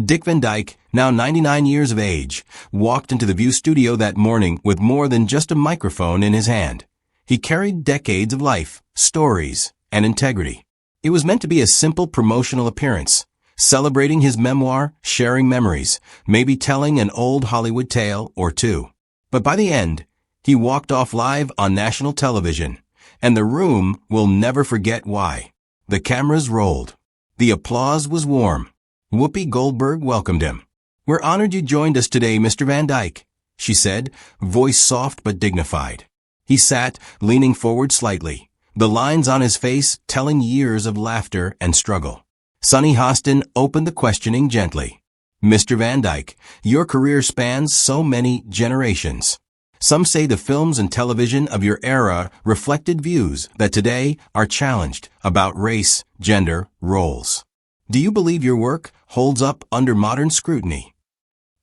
Dick Van Dyke, now 99 years of age, walked into the View studio that morning with more than just a microphone in his hand. He carried decades of life, stories, and integrity. It was meant to be a simple promotional appearance, celebrating his memoir, sharing memories, maybe telling an old Hollywood tale or two. But by the end, he walked off live on national television, and the room will never forget why. The cameras rolled. The applause was warm. Whoopi Goldberg welcomed him. "We're honored you joined us today, Mr. Van Dyke," she said, voice soft but dignified. He sat, leaning forward slightly, the lines on his face telling years of laughter and struggle. Sunny Hostin opened the questioning gently. "Mr. Van Dyke, your career spans so many generations. Some say the films and television of your era reflected views that today are challenged about race, gender, roles. Do you believe your work holds up under modern scrutiny?"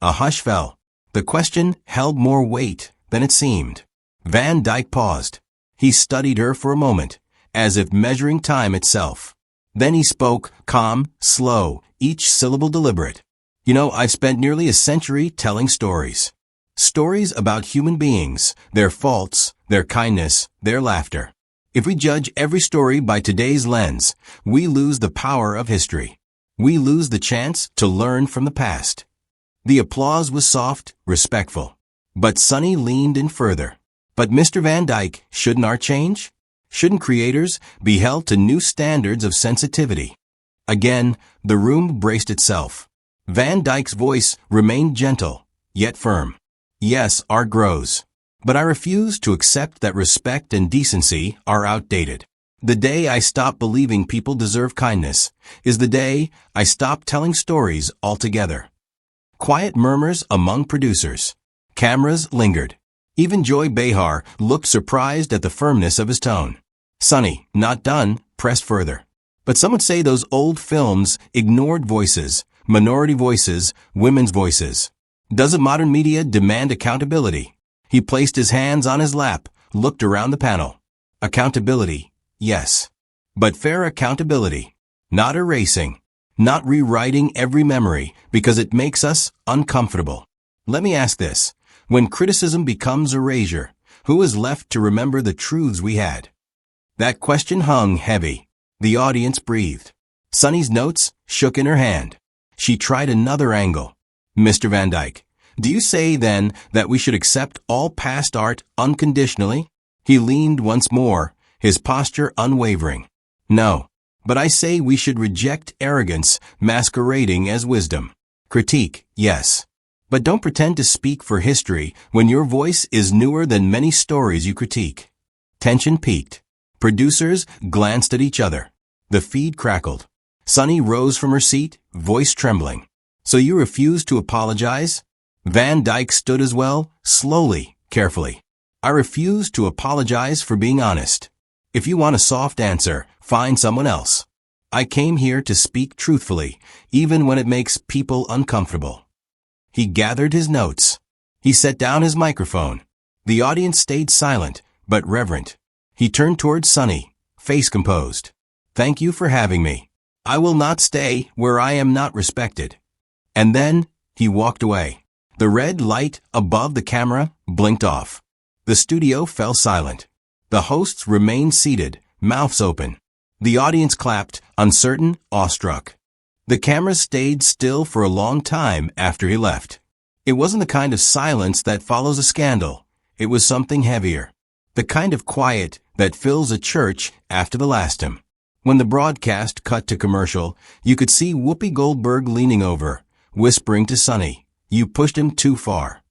A hush fell. The question held more weight than it seemed. Van Dyke paused. He studied her for a moment, as if measuring time itself. Then he spoke, calm, slow, each syllable deliberate. "You know, I've spent nearly a century telling stories. Stories about human beings, their faults, their kindness, their laughter. If we judge every story by today's lens, we lose the power of history. We lose the chance to learn from the past." The applause was soft, respectful. But Sunny leaned in further. "But Mr. Van Dyke, shouldn't our change? Shouldn't creators be held to new standards of sensitivity?" Again, the room braced itself. Van Dyke's voice remained gentle, yet firm. "Yes, art grows. But I refuse to accept that respect and decency are outdated. The day I stop believing people deserve kindness is the day I stop telling stories altogether." Quiet murmurs among producers. Cameras lingered. Even Joy Behar looked surprised at the firmness of his tone. Sunny, not done, pressed further. "But some would say those old films ignored voices, minority voices, women's voices. Doesn't modern media demand accountability?" He placed his hands on his lap, looked around the panel. "Accountability, yes. But fair accountability. Not erasing. Not rewriting every memory because it makes us uncomfortable. Let me ask this. When criticism becomes erasure, who is left to remember the truths we had?" That question hung heavy. The audience breathed. Sunny's notes shook in her hand. She tried another angle. "Mr. Van Dyke, do you say then that we should accept all past art unconditionally?" He leaned once more, his posture unwavering. "No, but I say we should reject arrogance masquerading as wisdom. Critique, yes. But don't pretend to speak for history when your voice is newer than many stories you critique." Tension peaked. Producers glanced at each other. The feed crackled. Sunny rose from her seat, voice trembling. "So you refuse to apologize?" Van Dyke stood as well, slowly, carefully. "I refuse to apologize for being honest. If you want a soft answer, find someone else. I came here to speak truthfully, even when it makes people uncomfortable." He gathered his notes. He set down his microphone. The audience stayed silent, but reverent. He turned towards Sunny, face composed. "Thank you for having me. I will not stay where I am not respected." And then he walked away. The red light above the camera blinked off. The studio fell silent. The hosts remained seated, mouths open. The audience clapped, uncertain, awestruck. The cameras stayed still for a long time after he left. It wasn't the kind of silence that follows a scandal. It was something heavier. The kind of quiet that fills a church after the last hymn. When the broadcast cut to commercial, you could see Whoopi Goldberg leaning over, whispering to Sunny, "You pushed him too far."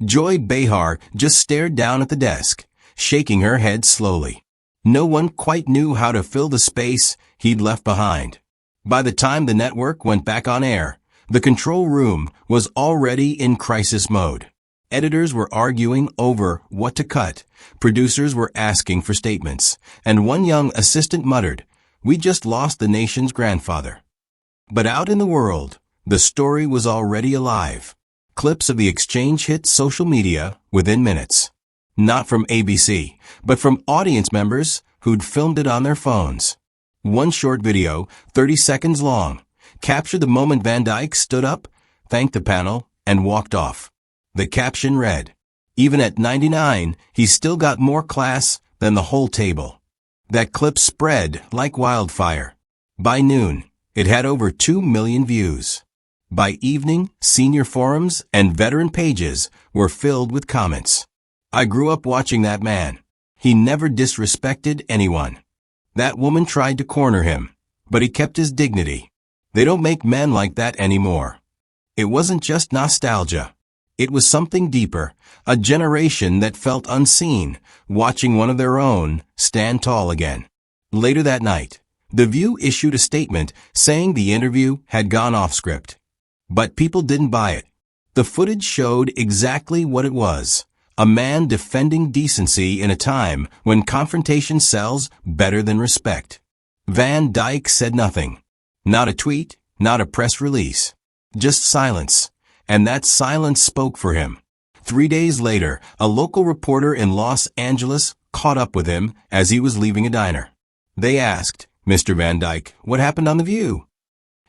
Joy Behar just stared down at the desk, shaking her head slowly. No one quite knew how to fill the space he'd left behind. By the time the network went back on air, the control room was already in crisis mode. Editors were arguing over what to cut, producers were asking for statements, and one young assistant muttered, "We just lost the nation's grandfather." But out in the world, the story was already alive. Clips of the exchange hit social media within minutes. Not from ABC, but from audience members who'd filmed it on their phones. One short video, 30 seconds long, captured the moment Van Dyke stood up, thanked the panel, and walked off. The caption read, "Even at 99, he's still got more class than the whole table." That clip spread like wildfire. By noon, it had over 2 million views. By evening, senior forums and veteran pages were filled with comments. "I grew up watching that man. He never disrespected anyone. That woman tried to corner him, but he kept his dignity. They don't make men like that anymore." It wasn't just nostalgia. It was something deeper, a generation that felt unseen, watching one of their own stand tall again. Later that night, The View issued a statement saying the interview had gone off script. But people didn't buy it. The footage showed exactly what it was: a man defending decency in a time when confrontation sells better than respect. Van Dyke said nothing. Not a tweet, not a press release. Just silence. And that silence spoke for him. 3 days later, a local reporter in Los Angeles caught up with him as he was leaving a diner. They asked, "Mr. Van Dyke, what happened on The View?"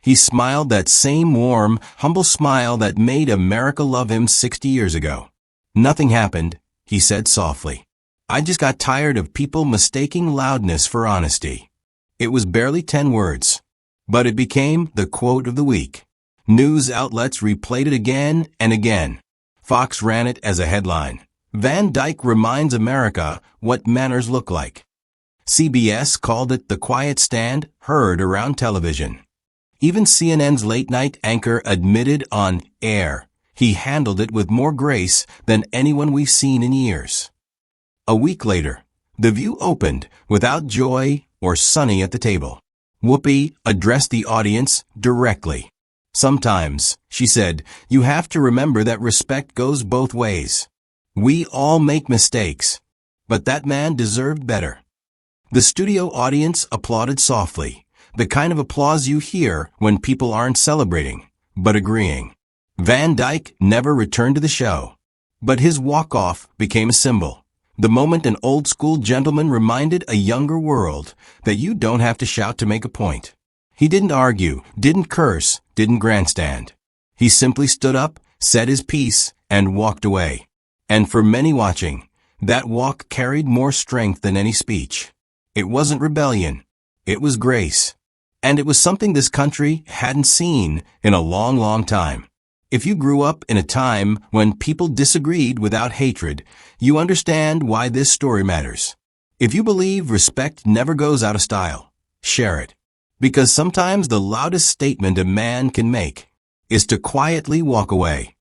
He smiled that same warm, humble smile that made America love him 60 years ago. "Nothing happened," he said softly. "I just got tired of people mistaking loudness for honesty." It was barely 10 words, but it became the quote of the week. News outlets replayed it again and again. Fox ran it as a headline: "Van Dyke reminds America what manners look like." CBS called it the quiet stand heard around television. Even CNN's late-night anchor admitted on air he handled it with more grace than anyone we've seen in years. A week later, The View opened without Joy or Sunny at the table. Whoopi addressed the audience directly. "Sometimes," she said, "you have to remember that respect goes both ways. We all make mistakes, but that man deserved better." The studio audience applauded softly, the kind of applause you hear when people aren't celebrating, but agreeing. Van Dyke never returned to the show, but his walk-off became a symbol. The moment an old-school gentleman reminded a younger world that you don't have to shout to make a point. He didn't argue, didn't curse, didn't grandstand. He simply stood up, said his piece, and walked away. And for many watching, that walk carried more strength than any speech. It wasn't rebellion. It was grace. And it was something this country hadn't seen in a long, long time. If you grew up in a time when people disagreed without hatred, you understand why this story matters. If you believe respect never goes out of style, share it. Because sometimes the loudest statement a man can make is to quietly walk away.